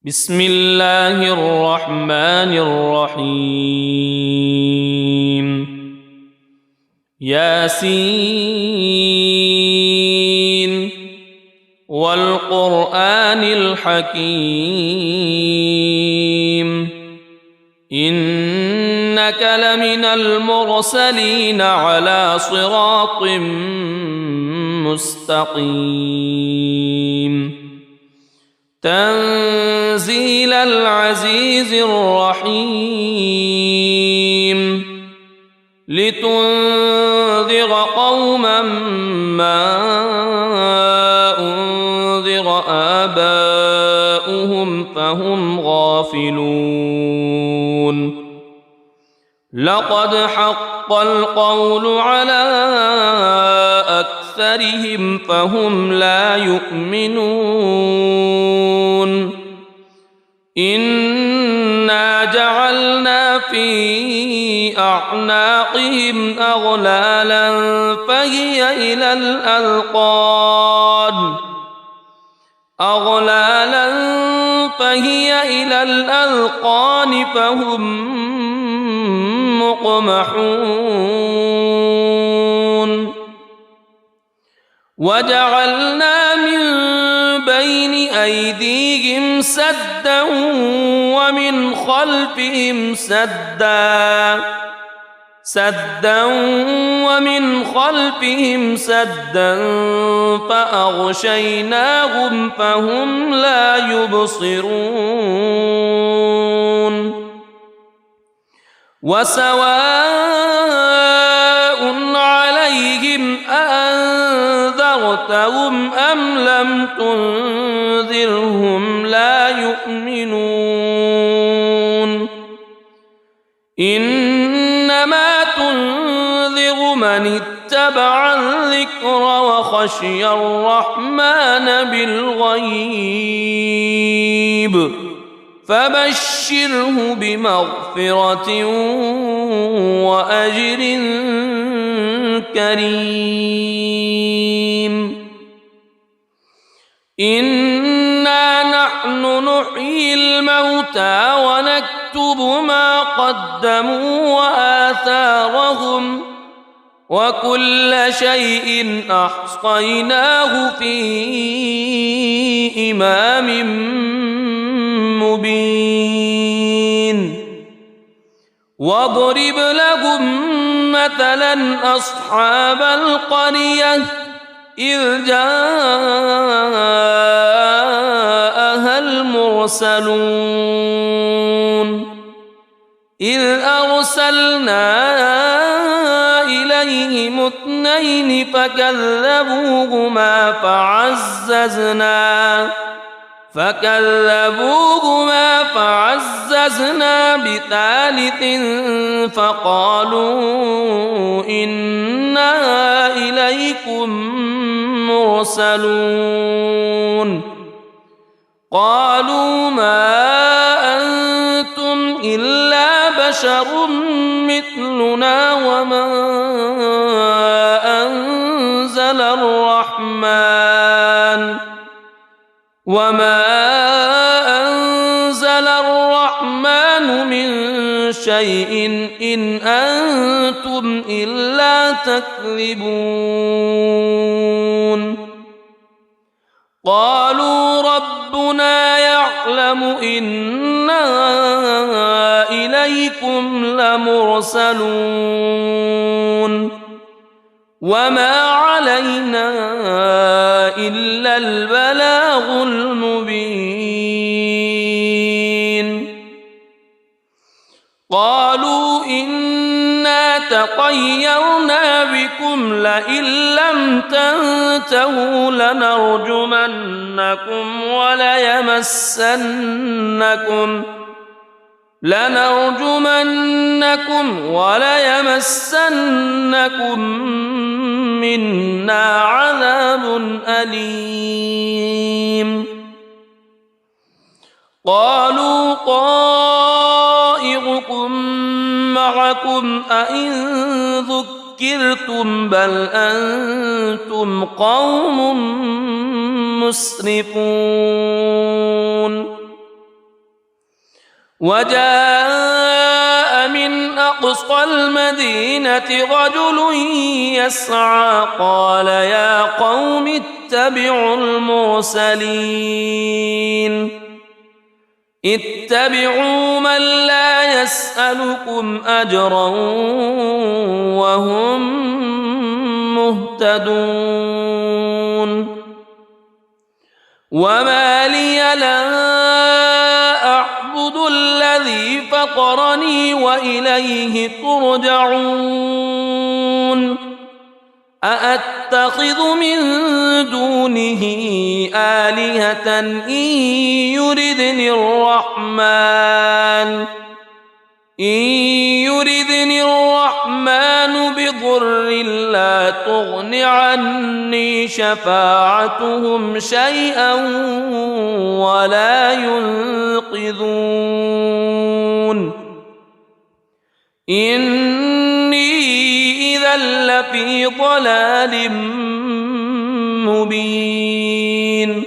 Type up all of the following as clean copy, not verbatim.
بسم الله الرحمن الرحيم ياسين والقرآن الحكيم إنك لمن المرسلين على صراط مستقيم تنزيل العزيز الرحيم لتنذر قوما ما أنذر آباؤهم فهم غافلون لقد حق القول على أكثرهم فهم لا يؤمنون إنا جعلنا في أعناقهم أغلالا فهي إلى الأذقان فهم مقمحون وجعلنا من بين أيديهم سدا ومن خلفهم سدا فأغشيناهم فهم لا يبصرون وسواء عليهم أأنذرتهم أم لم تنذرهم لا يؤمنون إنما تنذر من اتبع الذكر وخشي الرحمن بالغيب فبشره بمغفرة وأجر كريم إنا نحن نحيي الموتى ونكتب ما قدموا وآثارهم وكل شيء أحصيناه في إمام مبين واضرب لهم مثلا أصحاب القرية إذ جاءها المرسلون إذ أرسلنا إليهم اثنين فكذبوهما فعززنا بثالث فقالوا إنا إليكم مرسلون قالوا ما أنتم إلا بشر مثلنا وما أنزل الرحمن من شيء إن أنتم إلا تكذبون قالوا ربنا يعلم إنا إليكم لمرسلون وما علينا إلا البلاغ المبين قالوا إنا تطيرنا بكم لئن لم تنتهوا لنرجمنكم وليمسنكم منا عذاب أليم قالوا طائركم معكم أئن ذكرتم بل أنتم قوم مسرفون وجاء من أقصى المدينة رجل يسعى قال يا قوم اتبعوا المرسلين اتبعوا من لا يسألكم أجرا وهم مهتدون وما لي لا أعبد الذي فطرني وإليه ترجعون أأتخذ من دونه آلهة إن يردني الرحمن بضر لا تغن عني شفاعتهم شيئا ولا ينقذون إني إذا لفي ضلال مبين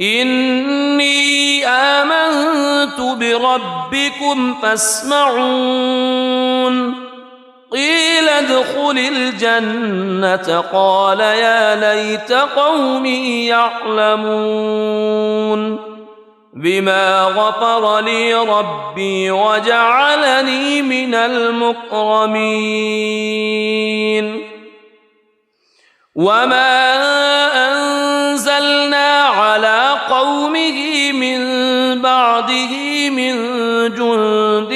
إني آمنت بربكم فاسمعون قيل ادخل الجنة قال يا ليت قومي يعلمون بما غفر لي ربي وجعلني من المكرمين وما أنزلنا على قومه من بعده من جند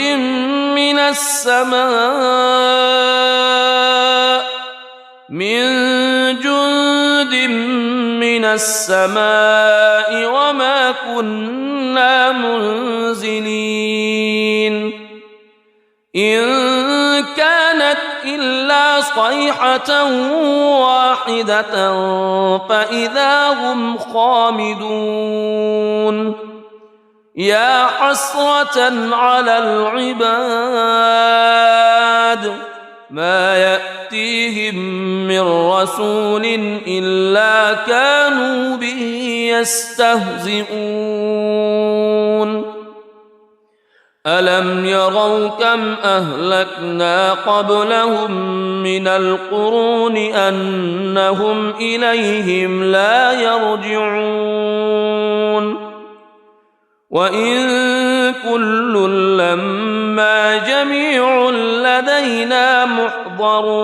من السماء وما كنا منزلين إن كانت إلا صيحة واحدة فإذا هم خامدون يا حسرة على العباد ما يأتيهم من رسول إلا كانوا به يستهزئون ألم يروا كم أهلكنا قبلهم من القرون أنهم إليهم لا يرجعون وإن كل لما جميع لدينا محضرون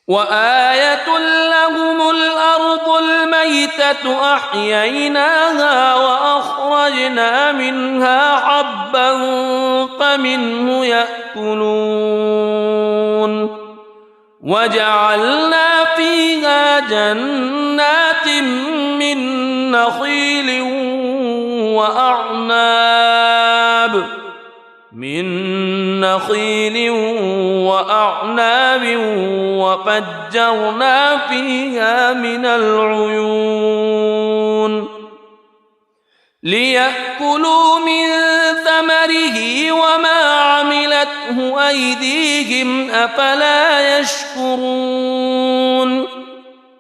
وآية لهم الأرض الميتة أحييناها وأخرجنا منها حبا فمنه يأكلون وجعلنا فيها جنات من نخيل وأعناب وفجرنا فيها من العيون ليأكلوا من ثمره وما عملته أيديهم أفلا يشكرون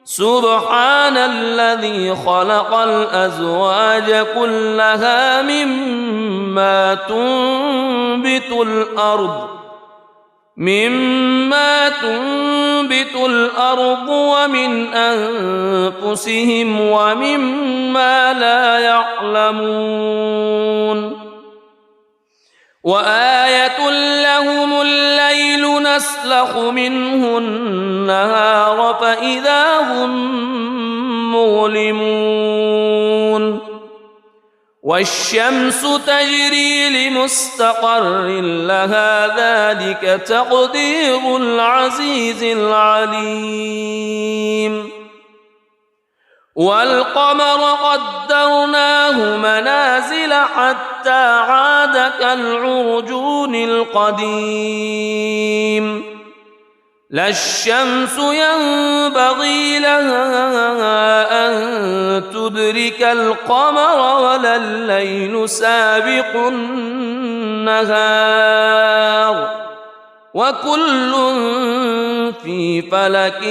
سبحان الذي خلق الأزواج كلها مما تنبت الأرض ومن أنفسهم ومما لا يعلمون وآية لهم الليل نسلخ منه النهار فإذا هم مظلمون والشمس تجري لمستقر لها ذلك تقدير العزيز العليم والقمر قدرناه منازل حتى عاد كالعرجون القديم لا الشمس ينبغي لها أن تدرك القمر ولا الليل سابق النهار وكل في فلك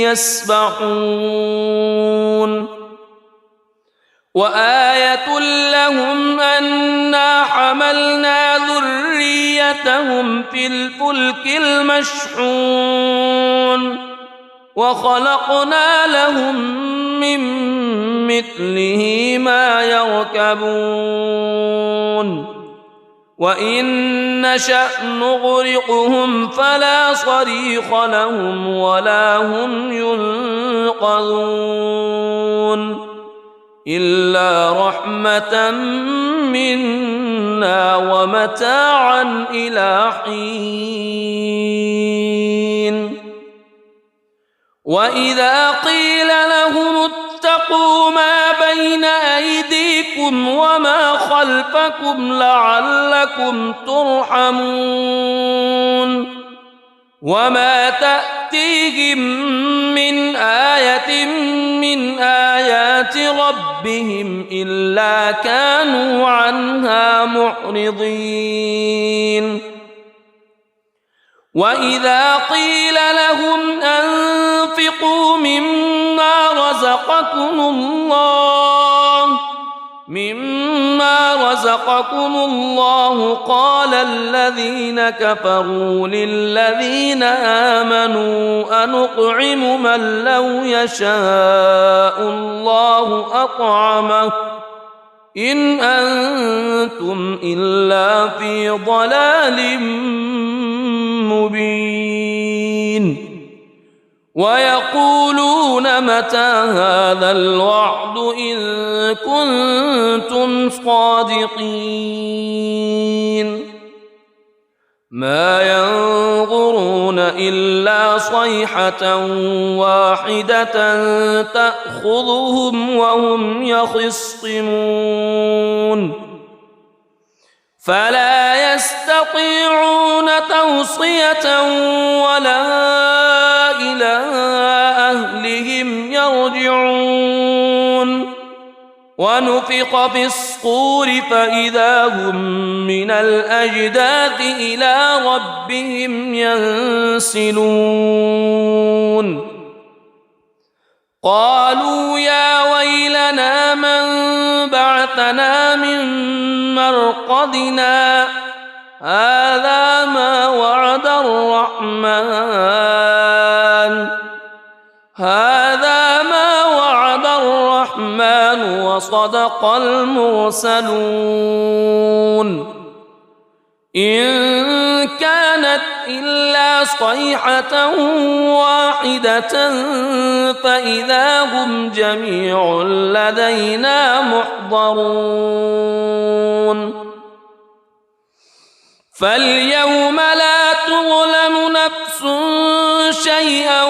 يسبحون وآية لهم أنا حملنا ذريتهم في الفلك المشحون وخلقنا لهم من مثله ما يركبون وإن نشأ نغرقهم فلا صريخ لهم ولا هم ينقذون إلا رحمة منا ومتاعا إلى حين وإذا قيل لهم اتقوا ما بين أيديكم وما خلفكم لعلكم ترحمون وما تأتيهم من آية من آيات ربهم إلا كانوا عنها معرضين وإذا قيل لهم أنفقوا مما رزقكم الله قال الذين كفروا للذين آمنوا أنطعم من لو يشاء الله أطعمه إن أنتم إلا في ضلال مبين ويقولون متى هذا الوعد إن كنتم صادقين ما ينظرون إلا صيحة واحدة تأخذهم وهم يخصمون فلا يستطيعون توصية ولا إلى أهلهم يرجعون ونفخ في الصور فإذا هم من الأجداث إلى ربهم ينسلون قالوا يا ويلنا من بعثنا من مرقدنا هذا ما وعد الرحمن وصدق المرسلون إن كانت إلا صيحة واحدة فإذا هم جميع لدينا محضرون فاليوم لا تظلم نفس شيئا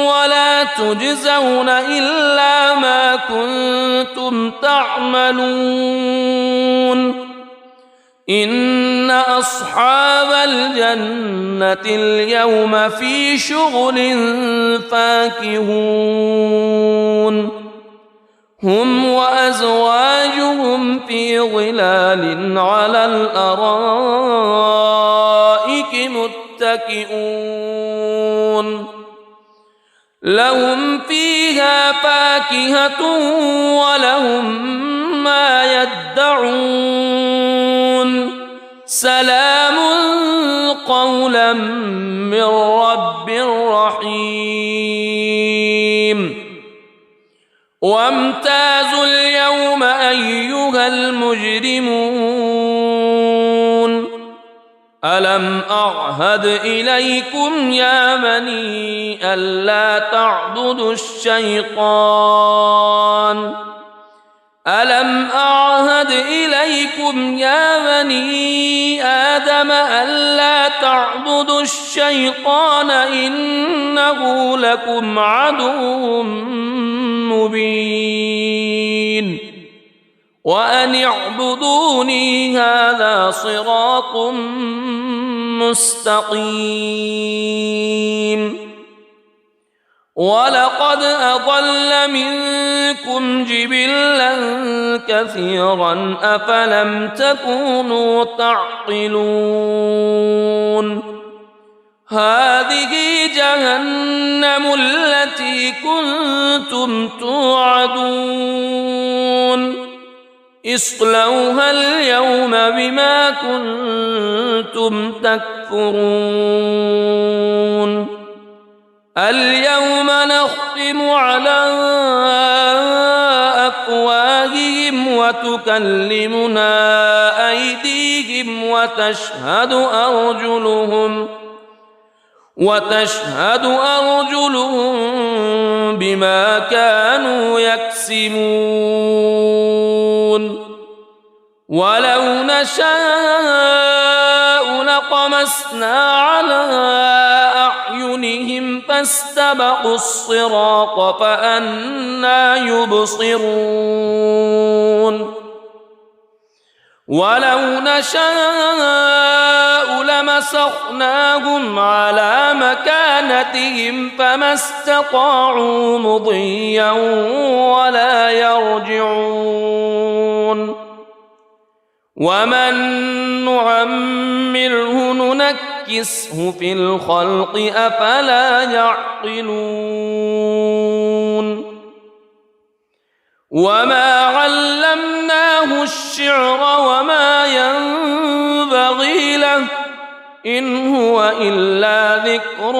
ولا تجزون إلا ما كنتم تعملون إن أصحاب الجنة اليوم في شغل فاكهون هم وأزواجهم في ظلال على الأرائك متكئون لهم فيها فاكهة ولهم ما يدعون سلام قولا من رب رحيم وامتازوا اليوم أيها المجرمون ألم أعهد إليكم يا بني ألا تعبدوا الشيطان ألم أعهد إليكم يا بني آدم ألا تعبدوا الشيطان إنه لكم عدو مبين وأن اعبدوني هذا صراط مستقيم ولقد أضل منكم جبلا كثيرا أفلم تكونوا تعقلون هذه جهنم التي كنتم توعدون اصلوها اليوم بما كنتم تكفرون اليوم نختم على أفواههم وتكلمنا أيديهم وتشهد أرجلهم بما كانوا يكسبون ولو نشاء لطمسنا على أعينهم فاستبقوا الصراط فأنى يبصرون ولو نشاء لمسخناهم على مكانتهم فما استطاعوا مضيا ولا يرجعون ومن نعمره ننكسه في الخلق أفلا يعقلون وما علمناه الشعر وما ينبغي له إن هو إلا ذكر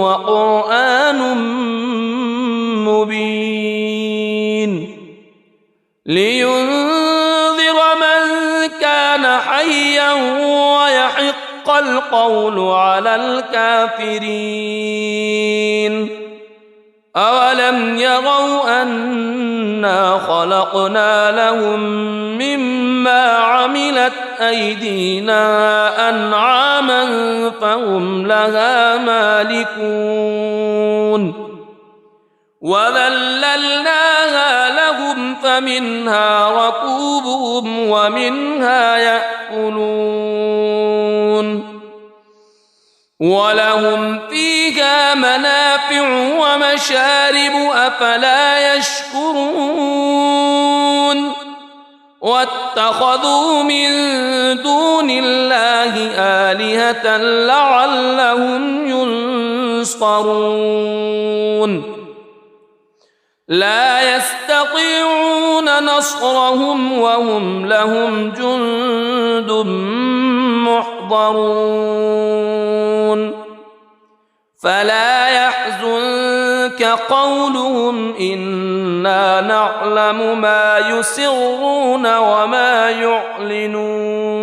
وقرآن مبين لينذر من كان حيا ويحق القول على الكافرين أولم يروا أنا خلقنا لهم مما عملت أيدينا أنعاما فهم لها مالكون وذللناها لهم فمنها ركوبهم ومنها يأكلون ولهم فيها منافع ومشارب أفلا يشكرون واتخذوا من دون الله آلهة لعلهم ينصرون لا يستطيعون نصرهم وهم لهم جند محضرون فلا يحزنك قولهم إنا نعلم ما يسرون وما يعلنون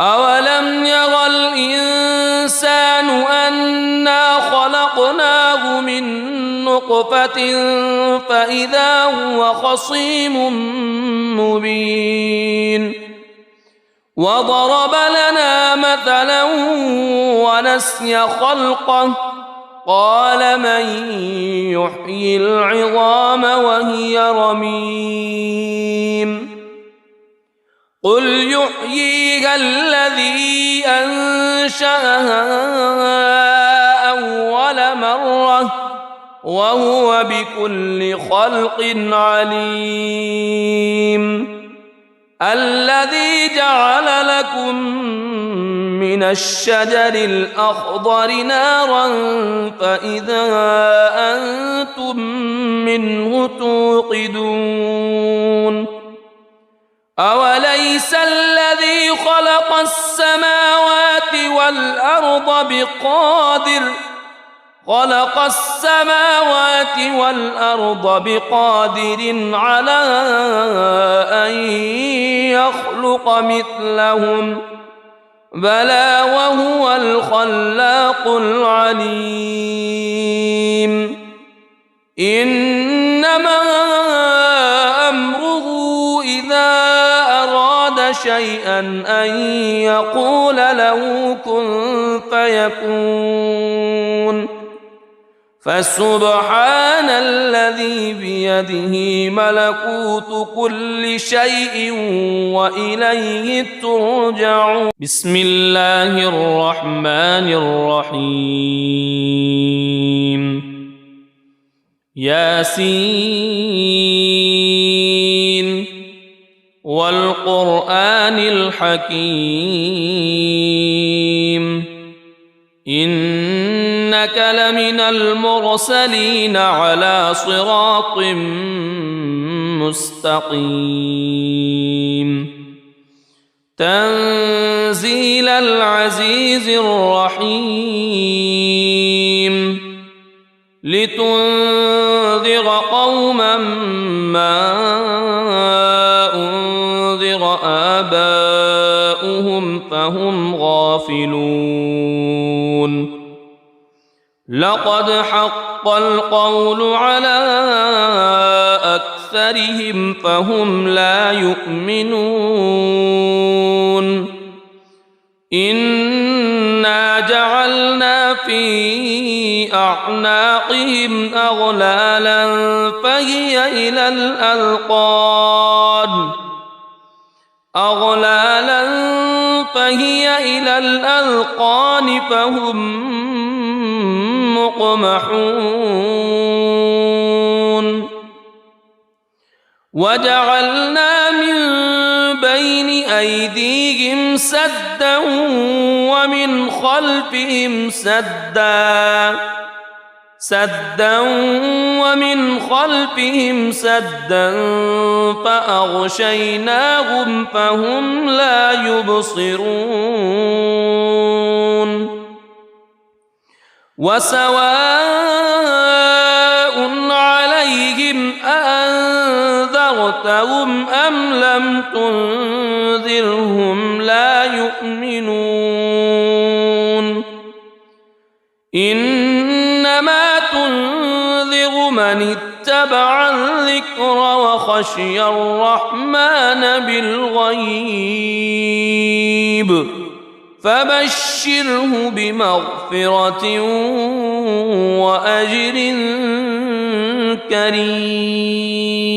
أولم ير الإنسان أنا خلقناه من نطفة فإذا هو خصيم مبين وضرب لنا مثلا ونسي خلقه قال من يحيي العظام وهي رميم قل يحييها الذي أنشأها أول مرة وهو بكل خلق عليم الذي جعل لكم من الشجر الأخضر نارا فإذا أنتم منه توقدون أوليس الذي خلق السماوات والأرض بقادر على أن يخلق مثلهم بلى وهو الخلاق العليم إنما أمره إذا أراد شيئا أن يقول له كن فيكون فسبحان الذي بيده ملكوت كل شيء وإليه ترجعون بسم الله الرحمن الرحيم ياسين والقرآن الحكيم إنك لمن المرسلين على صراط مستقيم تنزيل العزيز الرحيم لتنذر قوما ما أنذر آباؤهم فهم غافلون لقد حق القول على أكثرهم فهم لا يؤمنون إنا جعلنا في أعناقهم أغلالا فهي إلى الأذقان فهم مقمحون وجعلنا من بين أيديهم سدا ومن خلفهم سدا فأغشيناهم فهم لا يبصرون وسواء عليهم أأنذرتهم أم لم تنذرهم لا يؤمنون إنما تنذر من اتبع الذكر وخشي الرحمن بالغيب فبشره بمغفرة وأجر كريم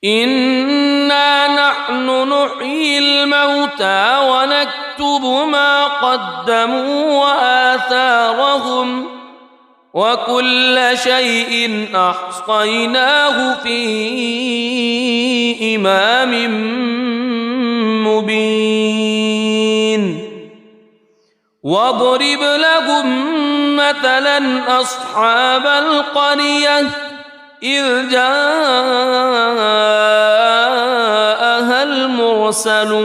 إنا نحن نحيي الموتى ونكتب ما قدموا وآثارهم وكل شيء أحصيناه في إمام مبين واضرب لهم مثلا أصحاب القرية إذ جاءها المرسلون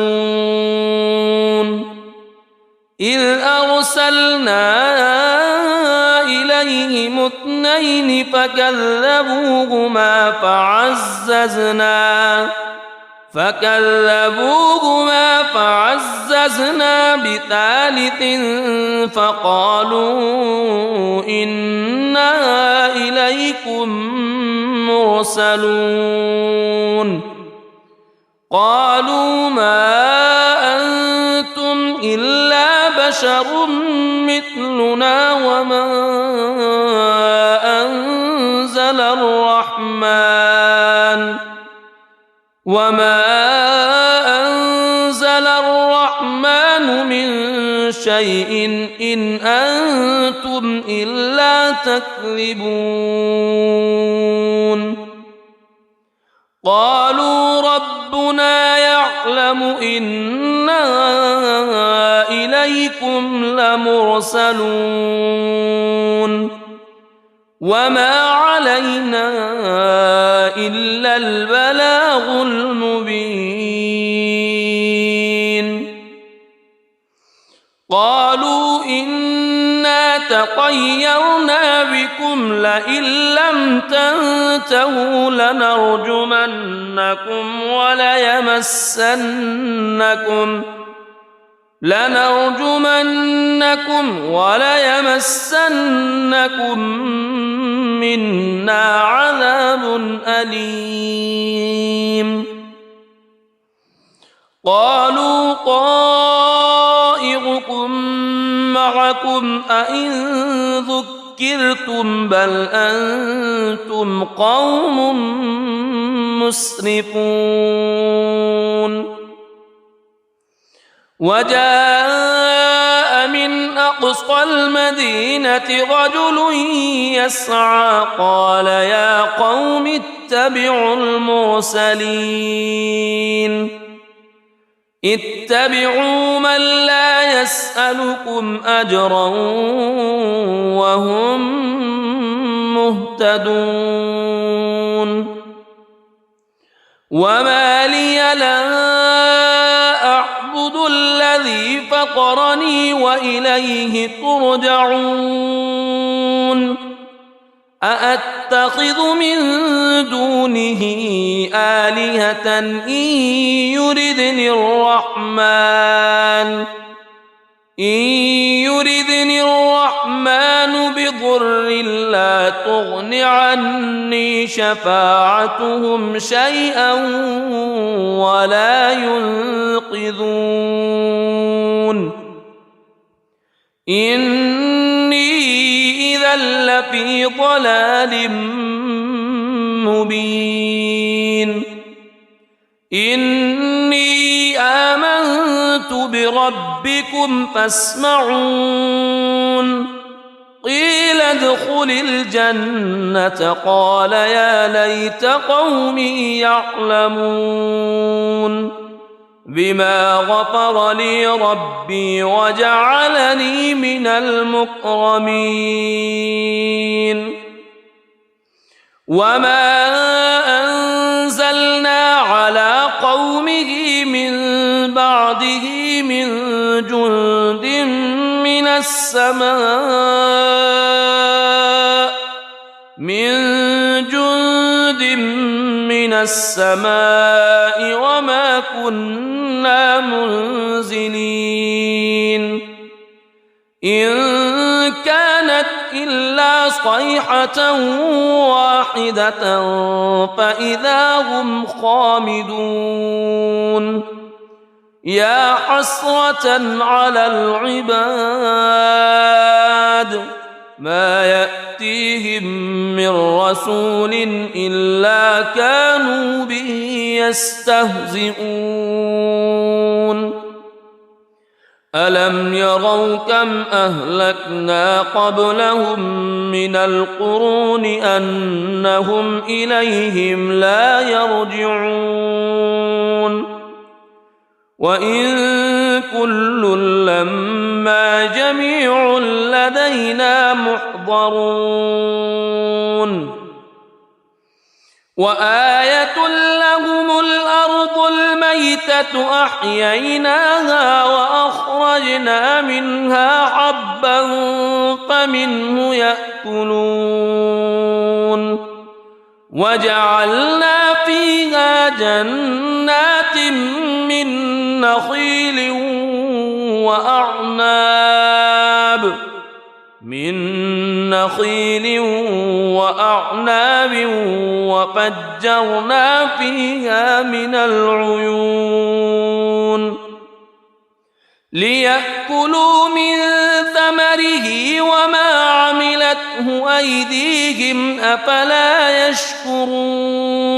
إذ أرسلنا إليهم اثنين فكذبوهما فعززنا بثالث فقالوا إنا إليكم مرسلون قالوا ما أنتم إلا بشر مثلنا وما أنزل الرحمن من شيء إن أنتم إلا تكذبون قالوا ربنا يعلم إنا إليكم لمرسلون وما علينا إلا البلاغ المبين قالوا إنا تطيرنا بكم لئن لم تنتهوا لنرجمنكم وليمسنكم منا عذاب أليم قالوا طائركم معكم أئن ذكرتم بل أنتم قوم مسرفون وجاء من أقصى المدينة رجل يسعى قال يا قوم اتبعوا من لا يسألكم أجرا وهم مهتدون وما لي لا أعبد الذي فطرني وإليه ترجعون أأتخذ من دونه آلهة إن يردني الرحمن بضر لا تغن عني شفاعتهم شيئا ولا ينقذون إني إذا لفي ضلال مبين إني آمنت بربكم فاسمعون قيل ادخل الجنة قال يا ليت قومي يعلمون بما غفر لي ربي وجعلني من المكرمين وما أنزلنا على قومه من بعده من جند من السماء وما كنا منزلين إن كانت إلا صيحة واحدة فإذا هم خامدون يا حسرة على العباد ما يأتيهم من رسول إلا كانوا به يستهزئون ألم يروا كم أهلكنا قبلهم من القرون أنهم إليهم لا يرجعون وإن كل لما جميع لدينا محضرون وآية لهم الأرض الميتة أحييناها وأخرجنا منها حبا فمنه يأكلون وجعلنا فيها جنات من نخيل وأعناب وفجرنا فيها من العيون ليأكلوا من ثمره وما عملته أيديهم أفلا يشكرون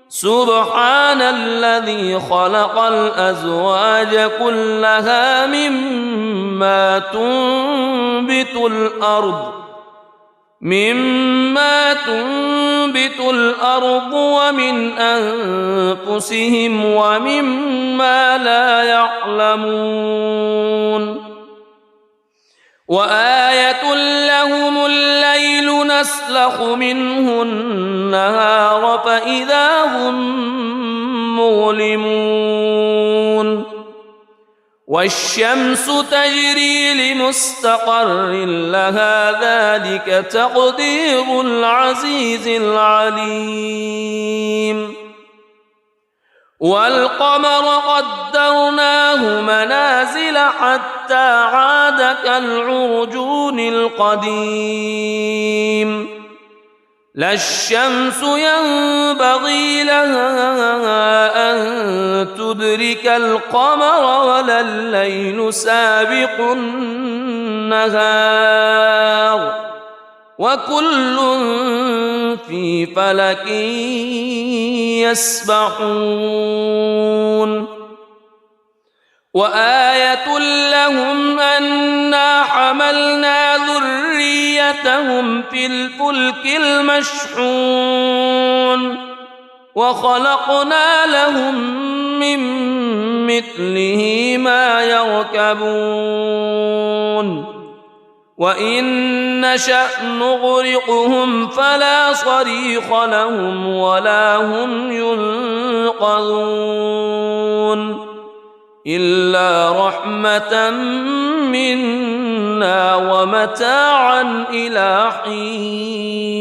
سبحان الذي خلق الأزواج كلها مما تنبت الأرض ومن أنفسهم ومما لا يعلمون وآية لهم الليل نسلخ منه النهار فإذا هم مظلمون والشمس تجري لمستقر لها ذلك تقدير العزيز العليم والقمر قدرناه منازل حتى عاد كالعرجون القديم لا الشمس ينبغي لها أن تدرك القمر ولا الليل سابق النهار وكل في فلك يسبحون وآية لهم أنا حملنا ذريتهم في الفلك المشحون وخلقنا لهم من مثله ما يركبون وإن نشأ نغرقهم فلا صريخ لهم ولا هم ينقذون إلا رحمة منا ومتاعا إلى حين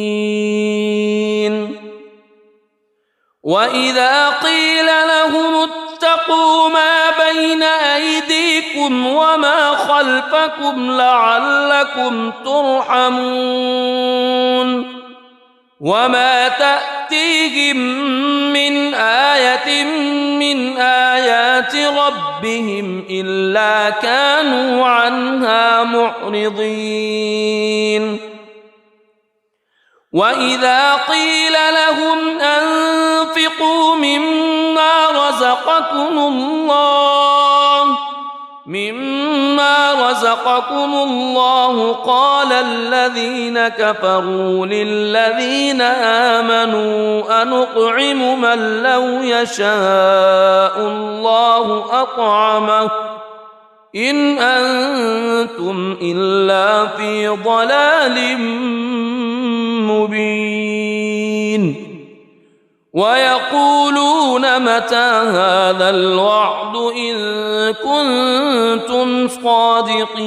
وإذا قيل لهم اتقوا ما بين أيديكم وما خلفكم لعلكم ترحمون وما تأتيهم من آية من آيات ربهم إلا كانوا عنها معرضين وإذا قيل لهم أنفقوا مما رزقكم الله قال الذين كفروا للذين آمنوا أنطعم من لو يشاء الله أطعمه إن أنتم إلا في ضلال مبين ويقولون متى هذا الوعد إن كنتم صادقين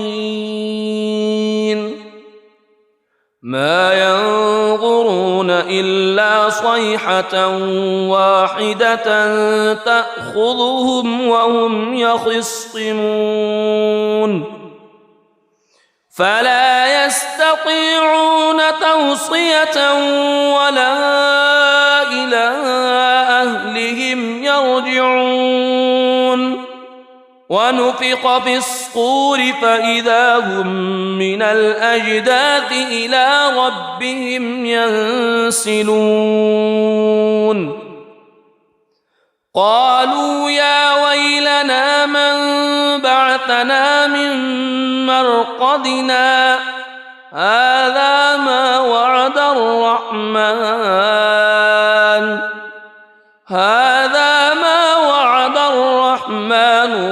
ما ينظرون إلا صيحة واحدة تأخذهم وهم يخصمون فلا يستطيعون توصية ولا إلى أهلهم يرجعون ونفخ في الصور فإذا هم من الأجداث إلى ربهم ينسلون قالوا يا ويلنا من بعثنا من مرقدنا هذا ما وعد الرحمن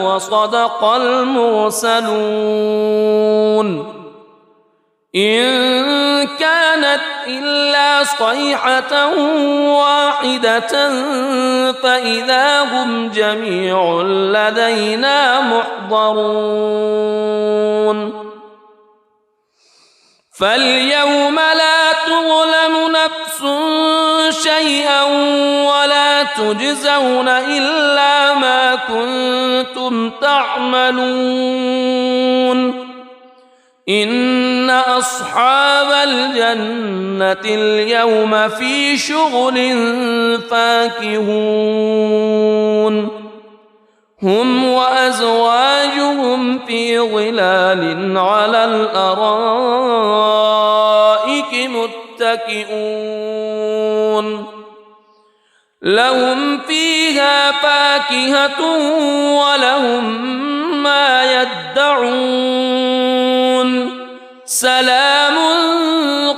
وصدق المرسلون إن كانت إلا صيحة واحدة فإذا هم جميع لدينا محضرون فاليوم لا تظلم نفس شيئا ولا تجزون إلا ما كنتم تعملون إن أصحاب الجنة اليوم في شغل فاكهون هم وأزواجهم في ظلال على الأرائك متكئون لهم فيها فاكهة ولهم ما يدعون سلام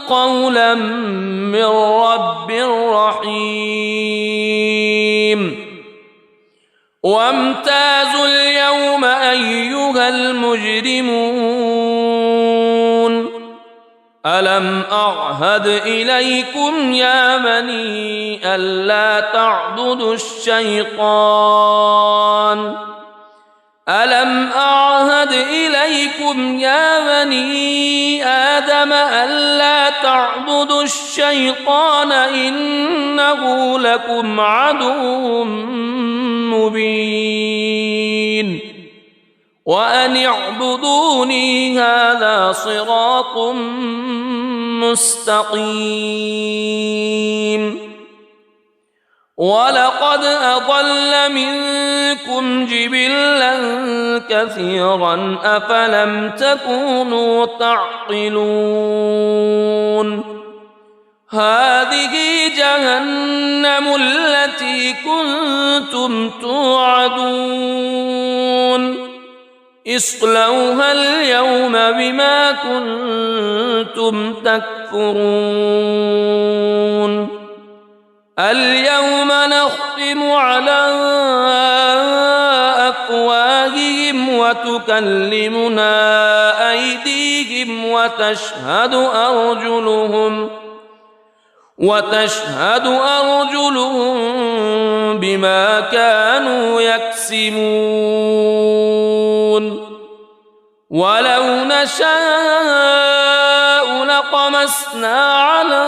قولا من رب رحيم وامتازوا اليوم أيها المجرمون ألم أعهد إليكم يا بني ألا تعبدوا الشيطان ألم أعهد إليكم يا بني آدم ألا تعبدوا الشيطان إنه لكم عدو مبين وأن اعبدوني هذا صراط مستقيم ولقد أضل منكم جبلا كثيرا أفلم تكونوا تعقلون هذه جهنم التي كنتم توعدون اصلوها اليوم بما كنتم تكفرون اليوم نختم على أفواههم وتكلمنا أيديهم وتشهد أرجلهم بما كانوا يكسبون ولو نشاء لطمسنا على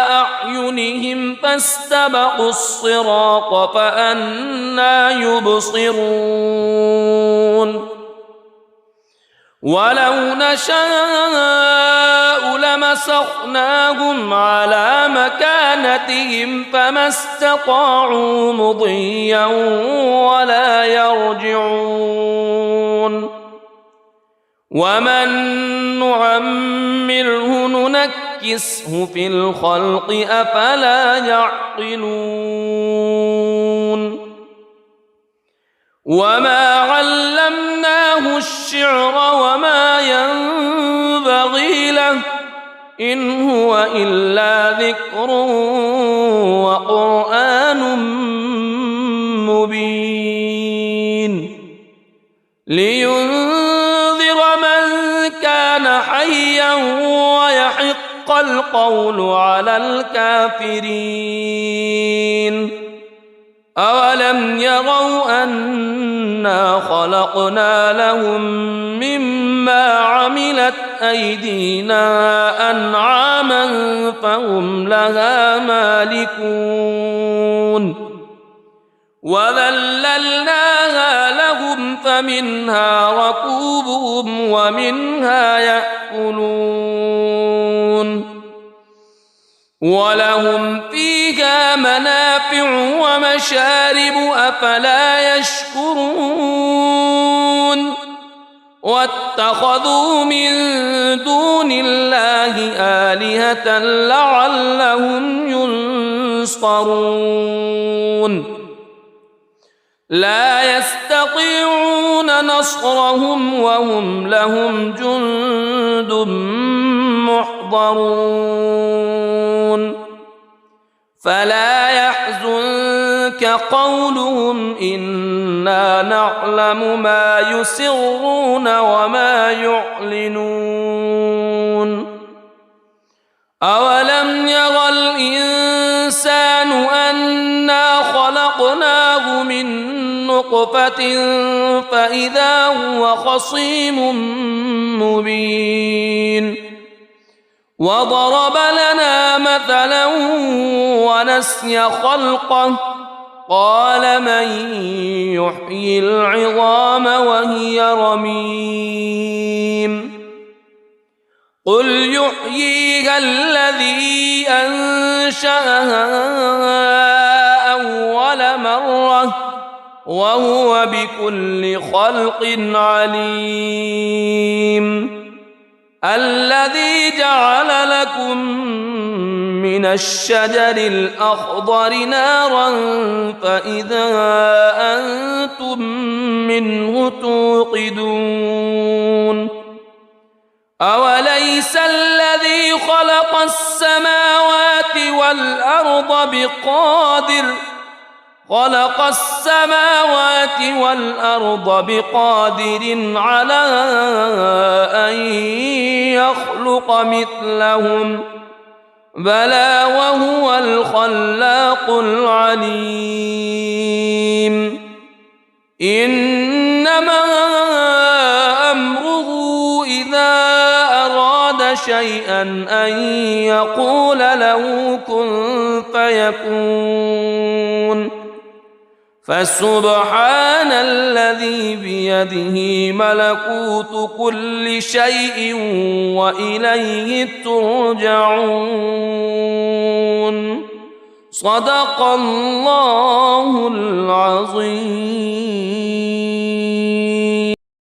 أعينهم فاستبقوا الصراط فأنى يبصرون ولو نشاء لمسخناهم على مكانتهم فما استطاعوا مضيا ولا يرجعون ومن نعمره ننكسه في الخلق أفلا يعقلون وما علمناه الشعر وما ينبغي له إن هو إلا ذكر وقرآن مبين لينذر من كان حيا ويحق القول على الكافرين أولم يروا أنا خلقنا لهم مما عملت أيدينا أنعاما فهم لها مالكون وذللناها لهم فمنها ركوبهم ومنها يأكلون ولهم فيها منافع ومشارب أفلا يشكرون واتخذوا من دون الله آلهة لعلهم ينصرون لا يستطيعون نصرهم وهم لهم جند محضرون فلا يحزنك قولهم إنا نعلم ما يسرون وما يعلنون أولم ير الإنسان أنا خلقناه من نطفة فإذا هو خصيم مبين وضرب لنا مثلا ونسي خلقه قال من يحيي العظام وهي رميم قل يحييها الذي أنشأها أول مرة وهو بكل خلق عليم الذي جعل لكم من الشجر الأخضر نارا فإذا أنتم منه توقدون أوليس الذي خلق السماوات والأرض بقادر على أن يخلق مثلهم بلى وهو الخلاق العليم إنما أمره إذا أراد شيئا أن يقول له كن فيكون فسبحان الذي بيده ملكوت كل شيء وإليه ترجعون صدق الله العظيم.